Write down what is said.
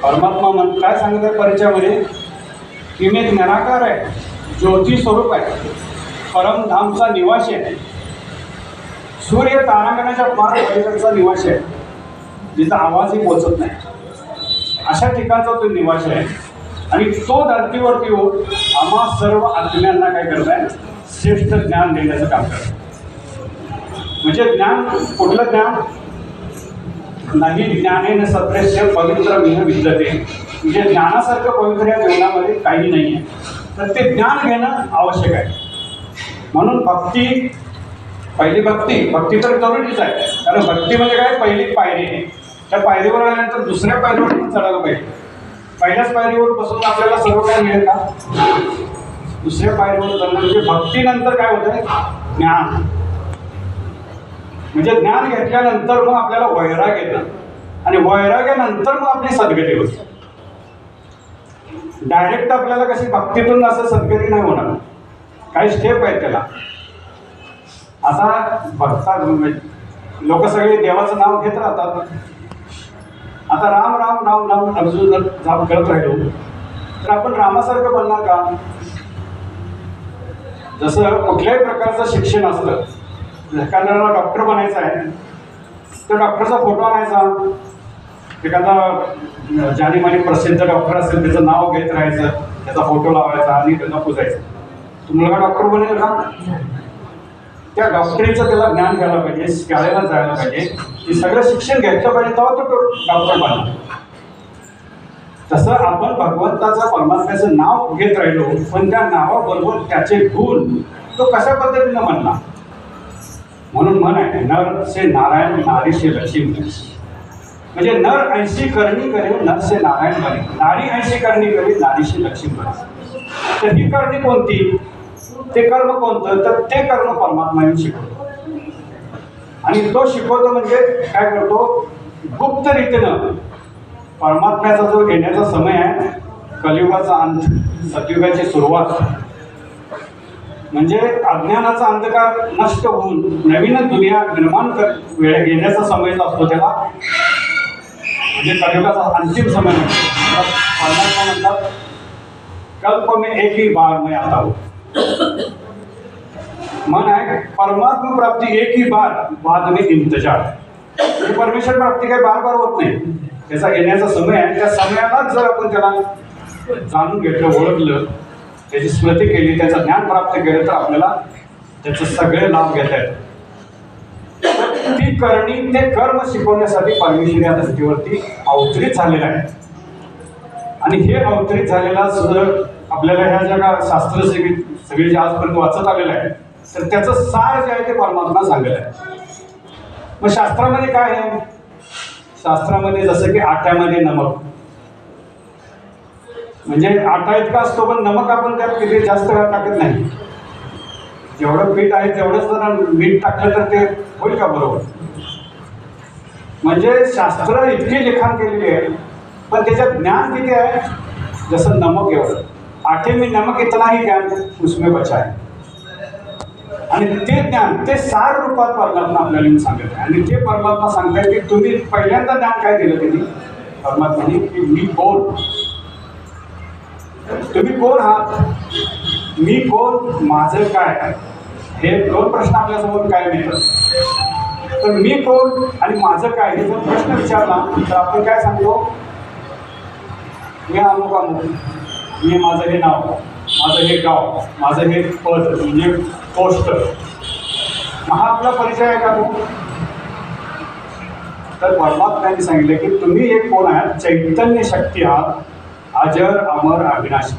परमात्मा काय सांगतात परिचयामध्ये की मी निराकार आहे, ज्योती स्वरूप आहे, परमधामचा निवासी आहे, सूर्य तारांगणाच्या फार पलीकडचा निवासी आहे, जिचा आवाजही पोचत नाही, अशा ठिकाणचा तो निवासी आहे. आणि तो धरतीवरती येऊन आम्हा सर्व आत्म्यांना काय करत आहे, श्रेष्ठ ज्ञान देण्याचं काम करत. म्हणजे ज्ञान कुठलं ज्ञान? नाही ज्ञानेन सत्रेश्य पवित्र मिह विद्यते. म्हणजे ज्ञानासारखं पवित्र या जीवनामध्ये काही नाही आहे, तर ते ज्ञान घेणं आवश्यक आहे. म्हणून भक्ती, पहिली भक्ती तर जरुरीच आहे. कारण भक्ती म्हणजे काय, पहिली पायरी आहे. त्या पायरीवर आल्यानंतर दुसऱ्या पायरीवर पण चढायला पाहिजे. पहिल्याच पायरीवर बसून आपल्याला सर्व काय मिळेल का? दुसऱ्या पायरीवर चढणं म्हणजे भक्तीनंतर काय होतं, ज्ञान. म्हणजे ज्ञान घेतल्यानंतर मग आपल्याला वैराग येतं, आणि वैराग्यानंतर मग आपली सद्गती होते. डायरेक्ट आपल्याला कशी भक्तीतून असं सद्गती नाही होणार, काही स्टेप आहेत त्याला. आता भक्ता लोक सगळे देवाचं नाव घेत राहतात. आता राम राम राम राम अजून जर जाप करत राहिलो तर आपण रामासारखं बनणार का? जसं कुठल्याही प्रकारचं शिक्षण असतं, एखाद्याला डॉक्टर बनायचं आहे तर डॉक्टरचा फोटो आणायचा, एखादा जाणीमानी प्रसिद्ध डॉक्टर असेल त्याचं नाव घेत राहायचं, त्याचा फोटो लावायचा आणि त्यांना पुजायचं. तुम्हाला डॉक्टर बनेल का? त्या डॉक्टरीचं त्याला ज्ञान घ्यायला पाहिजे, शाळेला जायला पाहिजे, हे सगळं शिक्षण घ्यायचं पाहिजे, तेव्हा तो डॉक्टर बनला. तसं आपण भगवंताचं परमात्म्याचं नाव घेत राहिलो, पण त्या नावाबरोबर त्याचे गुण तो कशा पद्धतीनं म्हणला. म्हणून म्हण आहे, नर से नारायण नारी से लक्ष्मी. म्हणजे नर ऐंशी करणी करे नर से नारायण बने, नारी ऐंशी करणी करे नारी से लक्ष्मी बने. तर ही करणी कोणती, ते कर्म कोणतं, तर ते कर्म परमात्माने शिकवतो. आणि तो शिकवतो म्हणजे काय करतो, गुप्त रीतीनं. परमात्म्याचा जो येण्याचा समय आहे, कलियुगाचा अंत, सतयुगाची सुरुवात, म्हणजे अज्ञानाचा अंधकार नष्ट होऊन नवीन दुनिया निर्माण वेळ येण्याचा समय असतो त्याला, म्हणजे कलियुगाचा अंतिम समय. परमात्मा म्हणतात कल्प में एक ही बार में आता हूँ. मन आहे परमात्मा प्राप्ती एक ही बार, बाद में इंतजार. परमेश्वर प्राप्ती काही बार बार होत नाही, त्याचा येण्याचा समय आहे. त्या समयालाच जर आपण त्याला जाणून घेतलं, ओळखलं, त्याची स्मृती केली, त्याचं ज्ञान प्राप्त केलं, तर आपल्याला त्याचे सगळे लाभ घेता येतात. ती करणी, ते कर्म शिकवण्यासाठी परमेश्वर या धर्तीवरती अवतरित झालेला आहे. आणि हे अवतरित झालेला सुद्धा आपल्याला ह्या जगा शास्त्र सगळे जे आजपर्यंत वाचत आलेलं आहे, तर त्याचं सार जे आहे ते परमात्मा सांगेल आहे. मग शास्त्रामध्ये काय आहे, शास्त्रामध्ये जसं की आट्यामध्ये नमक, म्हणजे आटा इतका असतो पण नमक आपण त्यात किती जास्त वेळा टाकत नाही. जेवढं पीठ आहे तेवढंच जर मीठ टाकलं तर ते होईल का बरोबर. म्हणजे शास्त्र इतकी लिखाण केलेली आहे, पण त्याच्यात ज्ञान किती आहे, जसं नमक एवढं. आटे में नमक इतना ही ज्ञान उसमें बचा है. आणि ते ज्ञान ते सार रूपात परमात्मा आपल्याला सांगत आहे. आणि ते परमात्मा सांगताय की तुम्ही पहिल्यांदा ज्ञान काय दिलं त्यांनी, परमात्माने, की मी कोण, तुम्ही कोण आहात, मी कोण, माझं काय. हे दोन प्रश्न आपल्यासमोर काय मिळतात. तर मी कोण आणि माझं काय हे जर प्रश्न विचारला तर आपण काय सांगतो, मी अमुक अमुक, मी माझं हे नाव, माझं हे गाव, माझं हे पद म्हणजे पोस्ट. हा आपला परिचय आहे का तो? तर परमात्म्याने सांगितलं की तुम्ही एक कोण आहात, चैतन्य शक्ती आहात, अजर अमर अविनाशी.